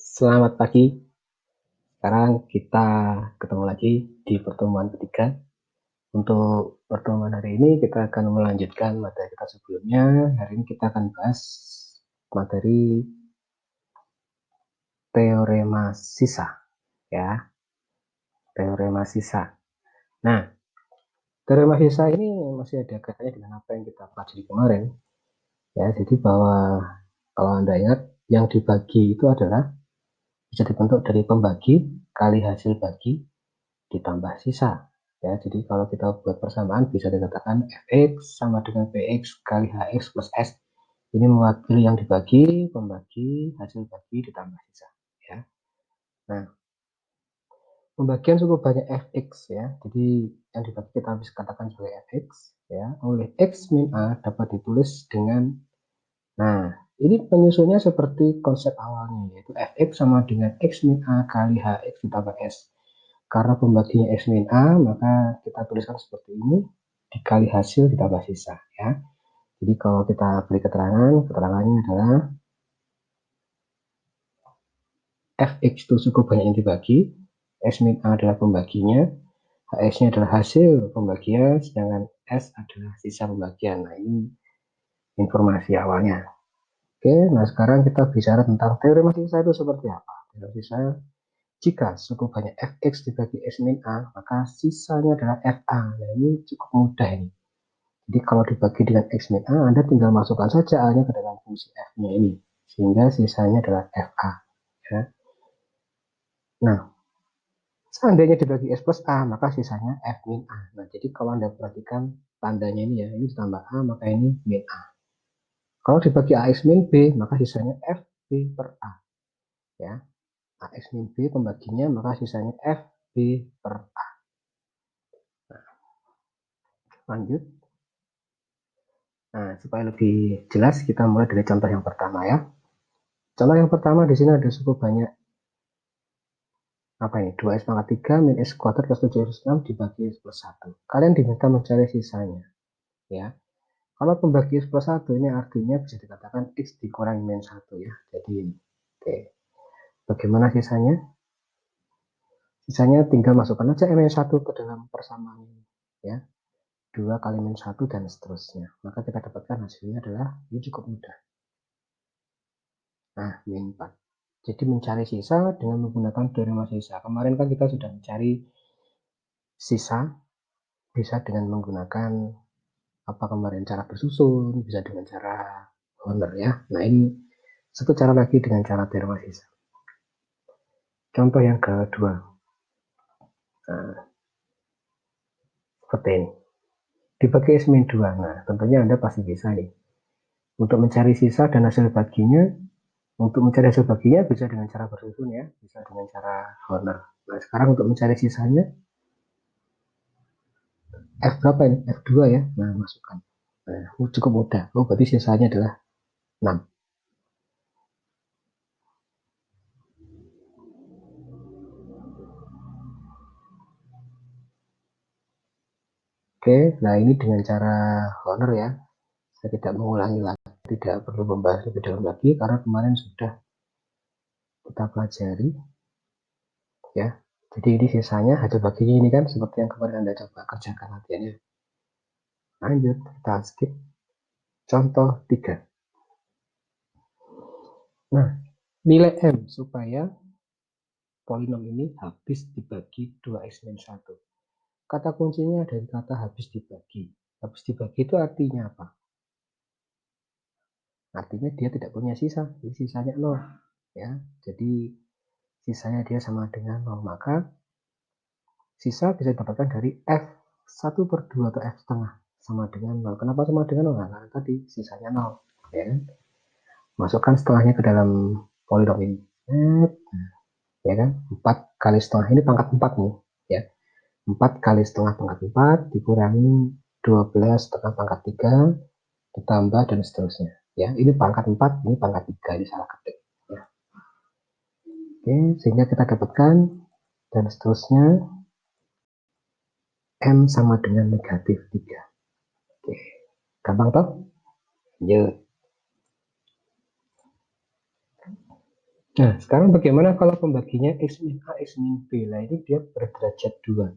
Selamat pagi. Sekarang kita ketemu lagi di pertemuan ketiga. Untuk pertemuan hari ini kita akan melanjutkan materi kita sebelumnya. Hari ini kita akan bahas materi teorema sisa, ya. Teorema sisa. Nah, teorema sisa ini masih ada kaitannya dengan apa yang kita pelajari kemarin, ya. Jadi bahwa kalau Anda ingat, yang dibagi itu adalah bisa dibentuk dari pembagi kali hasil bagi ditambah sisa, ya. Jadi kalau kita buat persamaan bisa dikatakan fx sama dengan px kali hx plus s. Ini mewakili yang dibagi, pembagi, hasil bagi ditambah sisa, ya. Nah, pembagian cukup banyak fx, ya. Jadi yang dibagi kita bisa katakan sebagai fx, ya. Oleh x min a dapat ditulis dengan, nah, ini penyusunnya seperti konsep awalnya, yaitu fx sama dengan x min a kali hx ditambah s. Karena pembaginya x min a, maka kita tuliskan seperti ini, dikali hasil ditambah sisa, ya. Jadi kalau kita beri keterangannya adalah fx itu cukup banyak yang dibagi, x min a adalah pembaginya, hx-nya adalah hasil pembagian, sedangkan s adalah sisa pembagian. Nah, ini informasi awalnya. Oke, nah sekarang kita bicara tentang teorema sisa itu seperti apa. Teorema sisa, jika cukup banyak fx dibagi x min a, maka sisanya adalah fa. Nah, ini cukup mudah ini. Jadi kalau dibagi dengan x min a, Anda tinggal masukkan saja a-nya ke dalam fungsi f-nya ini, sehingga sisanya adalah fa. Ya. Nah, seandainya dibagi x plus a, maka sisanya f min a. Nah, jadi kalau Anda perhatikan tandanya ini ya, ini ditambah a, maka ini min a. Kalau dibagi ax min b, maka sisanya f b per a. Ya, ax min b pembaginya, maka sisanya f b per a. Nah, lanjut. Nah, supaya lebih jelas, kita mulai dari contoh yang pertama ya. Contoh yang pertama di sini ada cukup banyak apa ini, 2x pangkat 3 min x kuadrat plus 7x6 dibagi x plus 1. Kalian diminta mencari sisanya, ya. Kalau pembagi x plus 1 ini artinya bisa dikatakan x dikurangi min 1, ya. Jadi ini. Oke. Bagaimana sisanya? Sisanya tinggal masukkan aja min 1 ke dalam persamaan ini, ya. 2 kali min 1 dan seterusnya. Maka kita dapatkan hasilnya adalah, ini cukup mudah. Nah, min 4. Jadi mencari sisa dengan menggunakan teorema sisa. Kemarin kan kita sudah mencari sisa bisa dengan menggunakan apa kemarin, cara bersusun, bisa dengan cara Horner, ya. Nah, ini satu cara lagi dengan cara teorema sisa. Contoh yang kedua, nah, seperti ini, dibagi x min 2. Nah, tentunya Anda pasti bisa nih untuk mencari sisa dan hasil baginya. Untuk mencari hasil baginya bisa dengan cara bersusun, ya, bisa dengan cara Horner. Nah, sekarang untuk mencari sisanya, F berapa ini? F2, ya. Nah, masukkan. Nah, cukup mudah. Oh, berarti sisanya adalah 6. Oke, nah ini dengan cara Horner, ya. Saya tidak mengulangi lagi, tidak perlu membahas lebih dalam lagi karena kemarin sudah kita pelajari, ya. Jadi ini sisanya hasil baginya ini kan seperti yang kemarin Anda coba kerjakan latihannya. Lanjut, kita skip. Contoh 3. Nah, nilai M supaya polinom ini habis dibagi 2x min 1. Kata kuncinya dari kata habis dibagi. Habis dibagi itu artinya apa? Artinya dia tidak punya sisa, jadi sisanya 0, ya. Jadi sisanya dia sama dengan 0, maka sisa bisa didapatkan dari F1/2 atau F setengah sama dengan 0. Kenapa sama dengan 0? Karena tadi sisanya 0, ya. Masukkan setengahnya ke dalam polinom ini, ya kan. 4 kali setengah ini pangkat 4 nih, ya. 4 kali setengah pangkat 4 dikurangi 12 setengah pangkat 3 ditambah dan seterusnya, ya. Ini pangkat 4, ini pangkat 3, ini salah ketik, ya. Oke, sehingga kita dapatkan dan seterusnya M sama dengan negatif 3. Oke, gampang toh? Lanjut. Nah, sekarang bagaimana kalau pembaginya X min A, X min B? Nah, ini dia berderajat 2.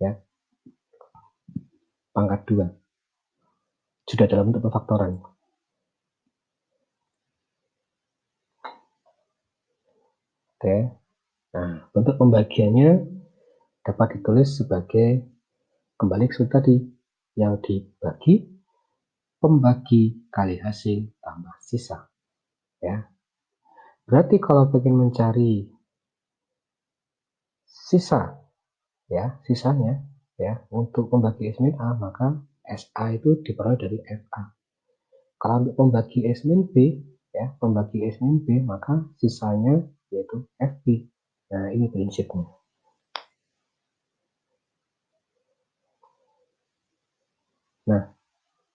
Ya, pangkat 2. Sudah dalam bentuk pemfaktoran. Oke. Nah, bentuk pembagiannya dapat ditulis sebagai kembali ke tadi, yang dibagi pembagi kali hasil tambah sisa. Ya. Berarti kalau ingin mencari sisa, ya, sisanya, ya, untuk pembagi S min A, maka SA itu diperoleh dari FA. Kalau untuk pembagi S min B, ya, pembagi S min B, maka sisanya yaitu FB. Nah, ini prinsipnya. Nah,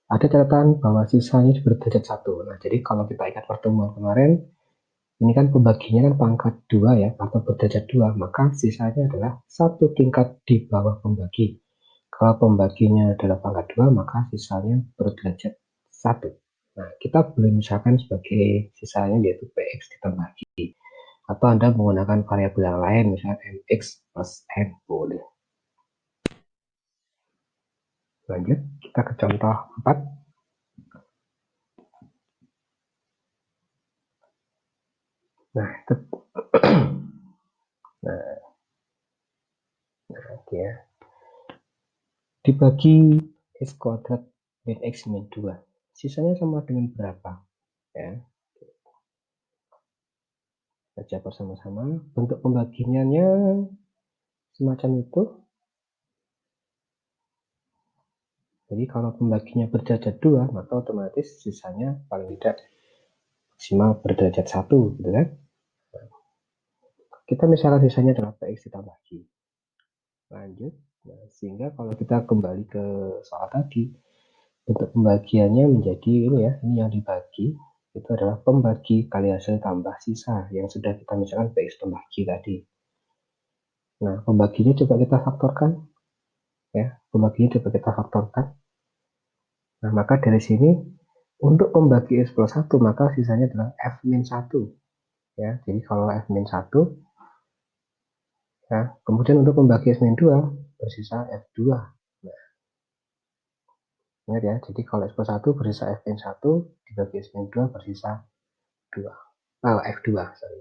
ada catatan bahwa sisanya berderajat 1. Nah, jadi kalau kita ingat pertemuan kemarin, ini kan pembaginya kan pangkat 2 ya, atau berderajat 2, maka sisanya adalah satu tingkat di bawah pembagi. Kalau pembaginya adalah pangkat 2, maka sisanya berderajat 1. Nah, kita boleh misalkan sebagai sisanya yaitu PX ditambah atau Anda menggunakan variabel yang lain, misalnya mx plus n, boleh. Lanjut, kita ke contoh 4. Nah, itu nah, oke ya. Dibagi x kuadrat min x min 2. Sisanya sama dengan berapa? Ya. Baca bersama-sama. Bentuk pembagiannya semacam itu. Jadi kalau pembaginya berderajat 2, maka otomatis sisanya paling tidak maksimal berderajat 1, gitu kan? Kita misalkan sisanya adalah PX ditambah Q. Lanjut. Nah, sehingga kalau kita kembali ke soal tadi, bentuk pembagiannya menjadi ini ya, ini yang dibagi itu adalah pembagi kali hasil tambah sisa yang sudah kita misalkan PX tambah Q tadi. Nah, pembaginya coba kita faktorkan. Ya, pembaginya coba kita faktorkan. Nah, maka dari sini untuk pembagi X plus 1, maka sisanya adalah F min 1. Ya, jadi kalau F min 1, ya, kemudian untuk pembagi X min 2, bersisa F2. Nah, ingat ya, jadi kalau X plus 1 bersisa F min 1, dibagi X min 2 bersisa 2. F2, sorry.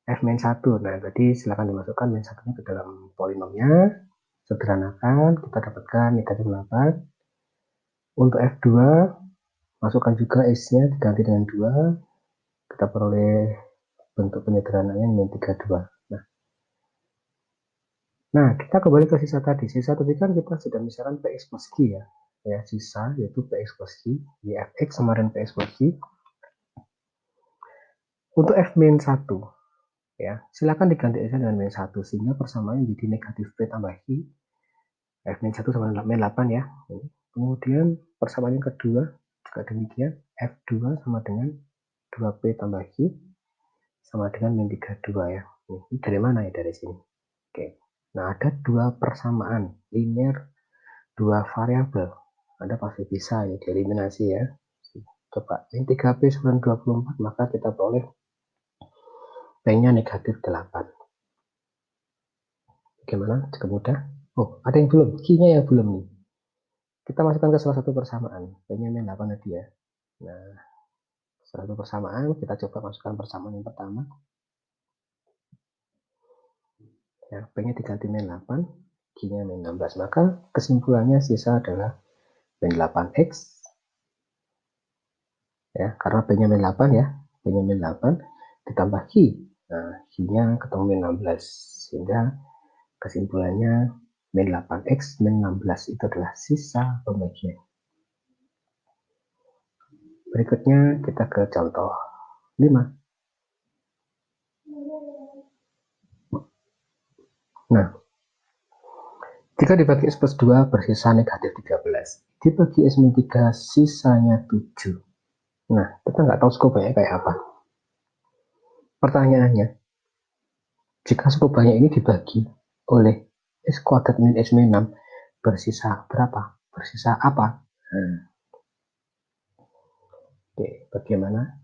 F min 1, nah tadi silakan dimasukkan min 1-nya ke dalam polinomnya, sederhanakan, kita dapatkan negatif 8. Untuk F2, masukkan juga X-nya diganti dengan 2, kita peroleh bentuk penyederhanaannya min 32. Nah, kita kembali ke sisa tadi. Sisa tadi kan kita sudah misalkan PX plus Q ya. Ya, sisa yaitu PX plus Q, di Fx sama dengan PX plus Q. Untuk F min 1, ya, silakan diganti aja dengan min 1 sehingga persamaannya menjadi negatif P tambah Q. F min 1 sama dengan min 8 ya. Kemudian persamaan yang kedua juga demikian, F2 sama dengan 2P tambah Q sama dengan min 32 ya. Ini dari mana ya? Dari sini. Oke. Nah, ada dua persamaan linear, dua variabel. Anda pasti bisa ya dieliminasi ya. Coba min 3P sama 24, maka kita peroleh P-nya negatif 8. Bagaimana? Cukup mudah? Oh, ada yang belum. Q-nya yang belum nih. Kita masukkan ke salah satu persamaan. P-nya min 8 tadi ya. Nah, salah satu persamaan, kita coba masukkan persamaan yang pertama. Ya, P-nya diganti min 8, Q-nya min 16. Maka kesimpulannya sisa adalah min 8X. Ya, karena P-nya min 8 ya. P-nya min 8 ditambah Q. Nah, Q-nya ketemu min 16. Sehingga kesimpulannya min 8X min 16 itu adalah sisa pembagian. Berikutnya kita ke contoh 5. Nah, jika dibagi X plus 2 bersisa negatif 13. Dibagi X min 3 sisanya 7. Nah, kita nggak tahu cukup banyak kayak apa. Pertanyaannya, jika cukup banyak ini dibagi oleh X kuadrat min X min 6, bersisa berapa? Bersisa apa? Nah, Oke, bagaimana?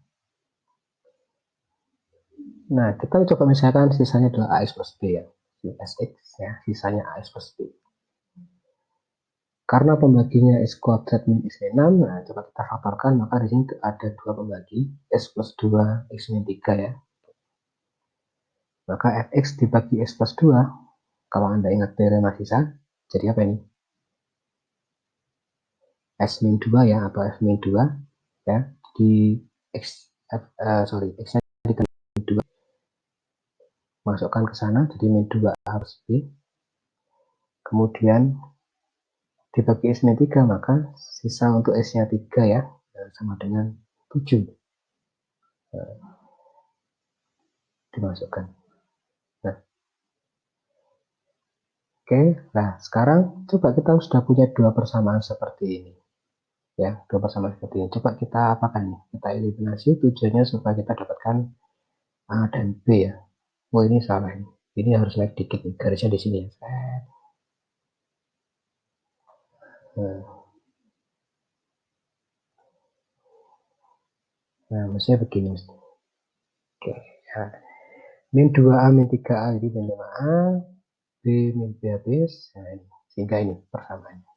Nah, kita coba misalkan sisanya adalah AX plus B ya. SX ya, sisanya AX plus B. Karena pembaginya X kuadrat min X min 6, nah coba kita faktorkan, maka di sini ada dua pembagi, X plus 2, X min 3 ya. Maka Fx dibagi X plus 2, kalau Anda ingat teorema sisa, jadi apa ini? X min 2 ya, atau F min 2 ya, di X, X-nya diganti 2, masukkan ke sana, jadi min 2 harus B. Kemudian dibagi X min 3, maka sisa untuk S-nya 3 ya, sama dengan 7. Dimasukkan. Nah, oke, nah sekarang coba kita sudah punya dua persamaan seperti ini. Ya, dua persamaan seperti ini. Coba kita apakan nih? Kita eliminasi, tujuannya supaya kita dapatkan A dan B ya. Oh ini salah ini. Ini harus naik dikit nih, garisnya di sini ya. Nah, maksudnya begini. Oke, ya. Min 2A, min 3A, jadi min 5A, B, min B habis. Nah, ini. Sehingga ini persamaannya.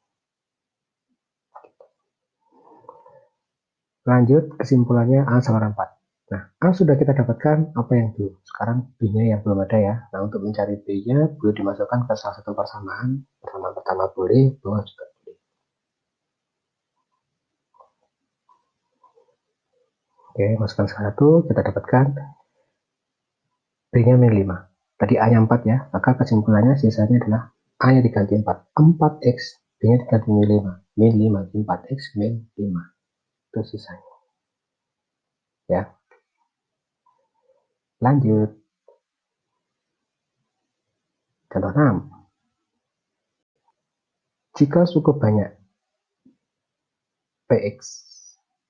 Lanjut, kesimpulannya A sama 4. Nah, A sudah kita dapatkan, apa yang belum? Sekarang B-nya yang belum ada ya. Nah, untuk mencari B-nya, boleh dimasukkan ke salah satu persamaan. Persamaan pertama boleh, bawah juga boleh. Oke, masukkan salah satu, kita dapatkan B-nya min 5. Tadi A-nya 4 ya, maka kesimpulannya sisanya adalah A-nya diganti 4. 4X, B-nya diganti min 5. Min 5, 4X, min 5. Itu sisanya. Ya. Lanjut. Contoh 6. Jika cukup banyak Px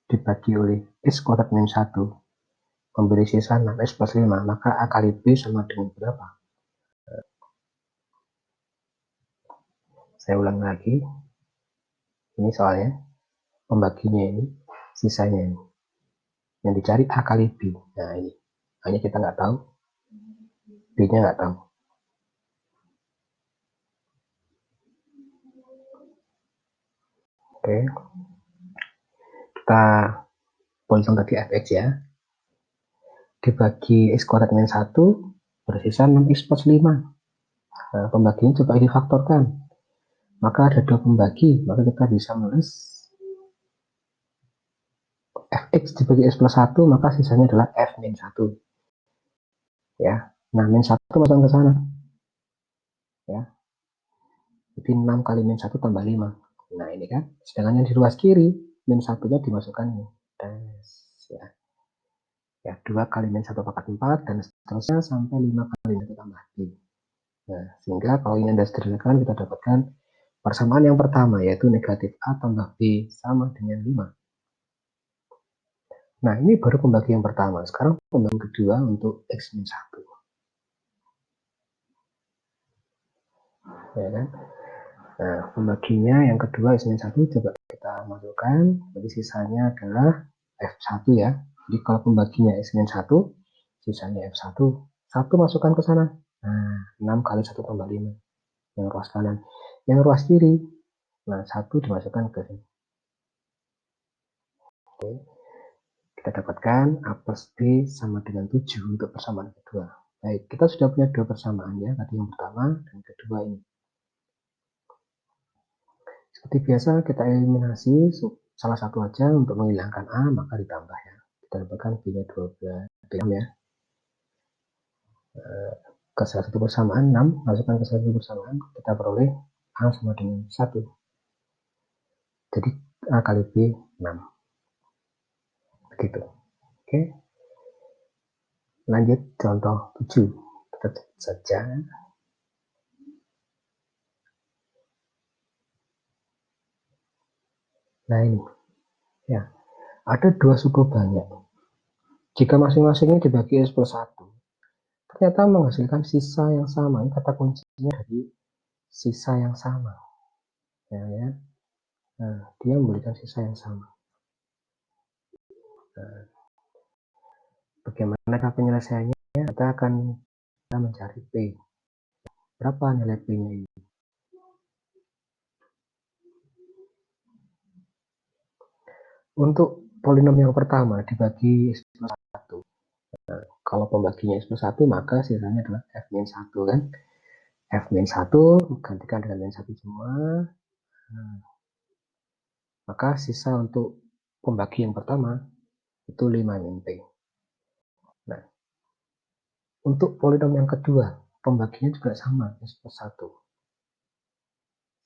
dibagi oleh X kuadrat min 1 memberi sisa 6X plus 5, maka A kali B sama dengan berapa? Saya ulang lagi. Ini soalnya pembaginya ini, sisanya ini. Yang dicari A kali B. Nah ini. Hanya kita nggak tahu. B-nya nggak tahu. Oke. Kita pontong tadi Fx ya. Dibagi X kuadrat min 1 bersisa 6X plus 5. Nah, pembagian coba difaktorkan. Maka ada dua pembagi, maka kita bisa menulis Fx dibagi X plus 1, maka sisanya adalah F min 1. Ya. Nah, min 1 masuk ke sana. Ya. Jadi 6 kali min 1 tambah 5. Nah, ini kan. Sedangkan yang di ruas kiri, min 1-nya dimasukkan ini. Ya. Ya, 2 kali min 1 pangkat 4, dan seterusnya sampai 5 kali min 1 tambah B. Nah, sehingga kalau ini Anda sederhanakan, kita dapatkan persamaan yang pertama, yaitu negatif A tambah B sama dengan 5. Nah, ini baru pembagi yang pertama. Sekarang pembagi yang kedua untuk X min 1. Ya kan? Nah, pembaginya yang kedua X min 1 coba kita masukkan. Jadi sisanya adalah F1 ya. Jadi kalau pembaginya X min 1, sisanya F1. 1 masukkan ke sana. Nah, 6 kali 1 tambah 5. Yang ruas kanan. Yang ruas kiri, nah 1 dimasukkan ke sini. Oke. Kita dapatkan A plus B sama dengan 7 untuk persamaan kedua. Baik, kita sudah punya dua persamaan ya. Tadi yang pertama dan kedua ini. Seperti biasa kita eliminasi salah satu aja untuk menghilangkan A, maka ditambah ya. Kita dapatkan B-nya 12 ya. Ke salah satu persamaan 6, masukkan ke salah satu persamaan, kita peroleh A sama dengan 1. Jadi A kali B 6. Begitu. Oke. Lanjut contoh 7. Kita tutup saja. Nah ini. Ya. Ada dua suku banyak. Jika masing-masingnya dibagi S plus 1, ternyata menghasilkan sisa yang sama. Ini kata kuncinya dari sisa yang sama. Ya, ya. Nah, dia memberikan sisa yang sama. Bagaimana cara penyelesaiannya? Kita akan mencari P. Berapa nilai P-nya ini? Untuk polinomial pertama dibagi X plus 1. Nah, kalau pembaginya X plus 1, maka sisanya adalah F-1 kan? F-1 gantikan dengan min 1 semua. Nah, maka sisa untuk pembagi yang pertama itu 5 min P. Nah, untuk polinom yang kedua, pembaginya juga sama, X plus 1.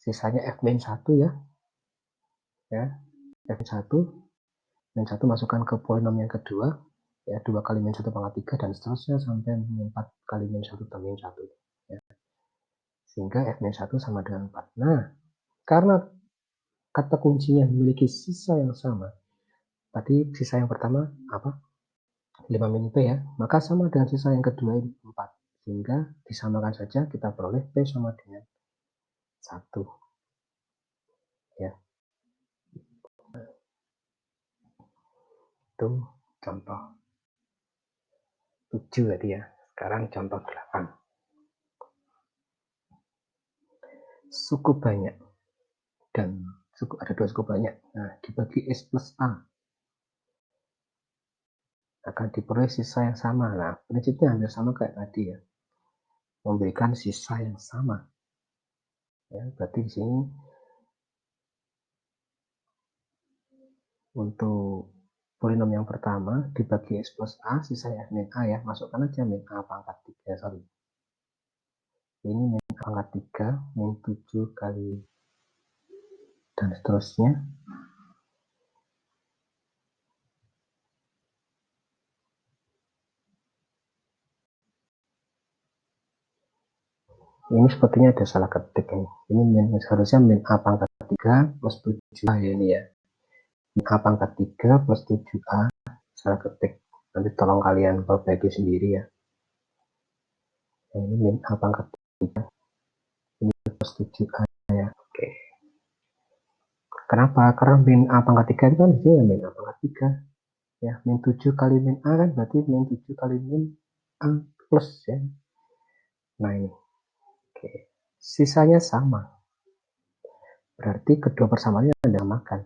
Sisanya F-1 ya. F-1, min 1 masukkan ke polinom yang kedua, ya 2 kali min 1 pangkat 3 dan seterusnya sampai min 4 kali min 1 tambah min 1. Ya. Sehingga F-1 sama dengan 4. Nah, karena kata kuncinya memiliki sisa yang sama, tadi sisa yang pertama apa? 5 min P ya, maka sama dengan sisa yang kedua ini 4. Sehingga disamakan saja, kita peroleh P sama dengan 1. Ya. Itu contoh 7 tadi ya. Sekarang contoh 8. Suku banyak dan ada 2 suku banyak. Nah, dibagi S plus A akan diperoleh sisa yang sama. Nah, prinsipnya hampir sama kayak tadi ya. Memberikan sisa yang sama. Ya, berarti di sini untuk polinom yang pertama dibagi X plus A, sisanya F min A ya. Masukkan aja min A pangkat 3, sorry. Ini min A pangkat 3, min 7 kali dan seterusnya. Ini sepertinya ada salah ketik ini. Ini seharusnya min A pangkat 3 plus 7A ya ini ya. Min A pangkat 3 plus 7A, salah ketik. Nanti tolong kalian perbaiki sendiri ya. Ini min A pangkat 3. Ini plus 7A ya. Oke. Kenapa? Karena min A pangkat 3 itu kan disini min A pangkat 3. Ya, min 7 kali min A kan berarti min 7 kali min A plus ya. Nah ini. Oke. Sisanya sama. Berarti kedua persamaannya Anda samakan.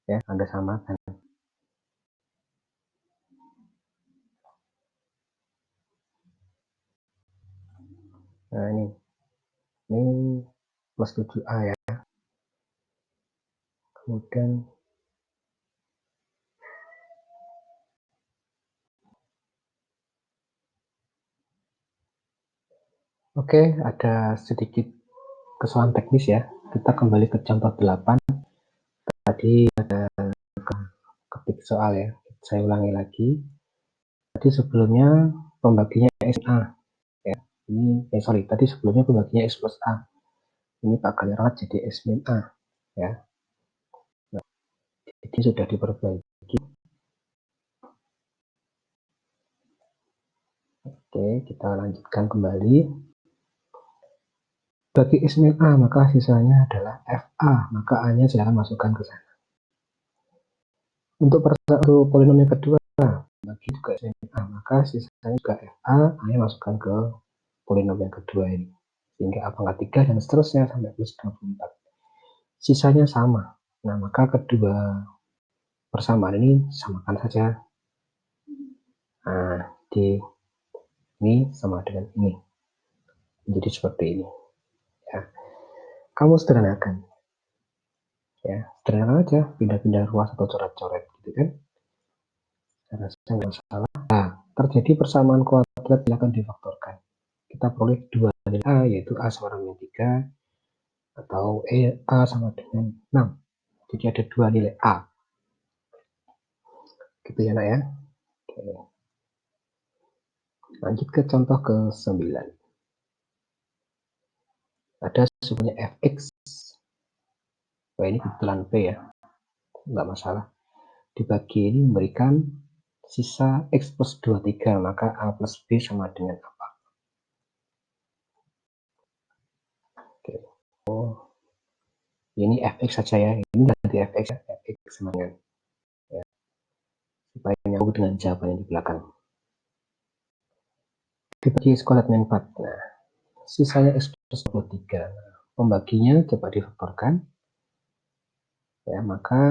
Ya, Anda samakan. Nah ini plus 7A ya. Kemudian oke, ada sedikit kesalahan teknis ya. Kita kembali ke contoh 8. Tadi ada ketik soal ya. Saya ulangi lagi. Tadi sebelumnya pembaginya SA ya. Tadi sebelumnya pembaginya X plus A. Ini Pak Galerot jadi S min A ya. Nah, jadi sudah diperbaiki. Oke, kita lanjutkan kembali. Bagi S min A, maka sisanya adalah FA, maka A-nya silahkan masukkan ke sana. Untuk polinom yang kedua, bagi juga S min A, maka sisanya juga FA, A-nya masukkan ke polinom yang kedua ini. Sehingga A pangkat 3 dan seterusnya sampai plus 24. Sisanya sama. Nah, maka kedua persamaan ini samakan saja. Nah, ini sama dengan ini. Jadi seperti ini. Ya. Kamu sederhanakan. Ya, sederhanakan aja, pindah-pindah ruas atau coret-coret gitu kan. Rasanya nggak salah. Nah, terjadi persamaan kuadrat silakan difaktorkan. Kita peroleh 2 nilai A, yaitu A sama dengan 3 atau A sama dengan 6. Jadi ada 2 nilai A. Gitu ya nak ya. Oke. Lanjut ke contoh ke-9. Ada sukunya fx. Wah, ini kebetulan P ya. Nggak masalah. Dibagi ini memberikan sisa X plus 23, maka A plus B sama dengan apa? Oke. Oh, ini fx saja ya. Ini ganti fx ya. Fx sama dengan ya. supaya nyambung dengan jawaban yang di belakang. Dibagi skolatmen 4. Nah, sisanya X plus 23. Nah, pembaginya coba difaktorkan. Ya, maka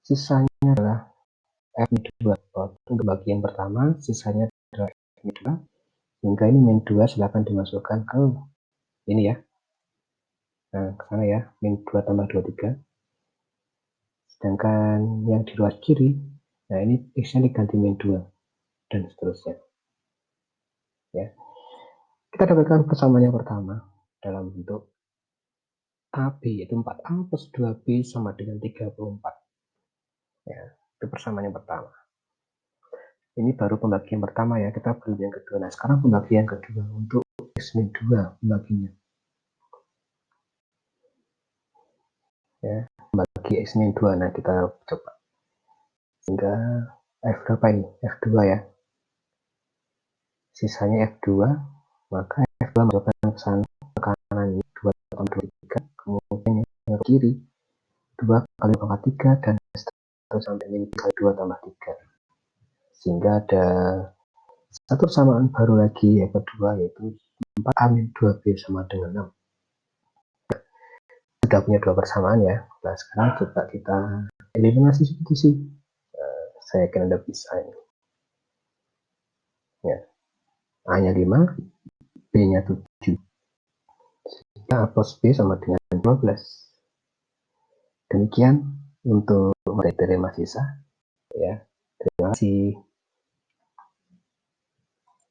sisanya adalah F-2. Untuk bagian pertama, sisanya adalah F-2. Sehingga ini min 2 silahkan dimasukkan ke ini ya. Nah, ke sana ya, min 2 tambah 23. Sedangkan yang di luar kiri, nah ini X-nya diganti min 2. Dan seterusnya. Ya. Kita dapatkan persamaan yang pertama dalam bentuk AB, yaitu 4A plus 2B sama dengan 34. Ya, itu persamaan yang pertama. Ini baru pembagian pertama ya, kita belum yang kedua. Nah, sekarang pembagian kedua untuk X-2 pembaginya. Ya, bagi X-2. Nah, kita coba. Sehingga F berapa ini? F2 ya. Sisanya F2, maka F2 masukkan ke sana, ke kanan ini 2 tambah 23, kemudian yang ke kiri 2 kali pangkat 3 dan seterusnya sampai min 2 tambah 3. Sehingga ada satu persamaan baru lagi yang kedua, yaitu 4A min 2B sama dengan 6. Sudah punya dua persamaan ya. Nah, sekarang coba kita eliminasi substitusi. Saya yakin Anda bisa ini. Ya. A-nya 5, B-nya 7. A plus B sama dengan 12. Demikian untuk materi Mas Isa. Ya. Terima kasih.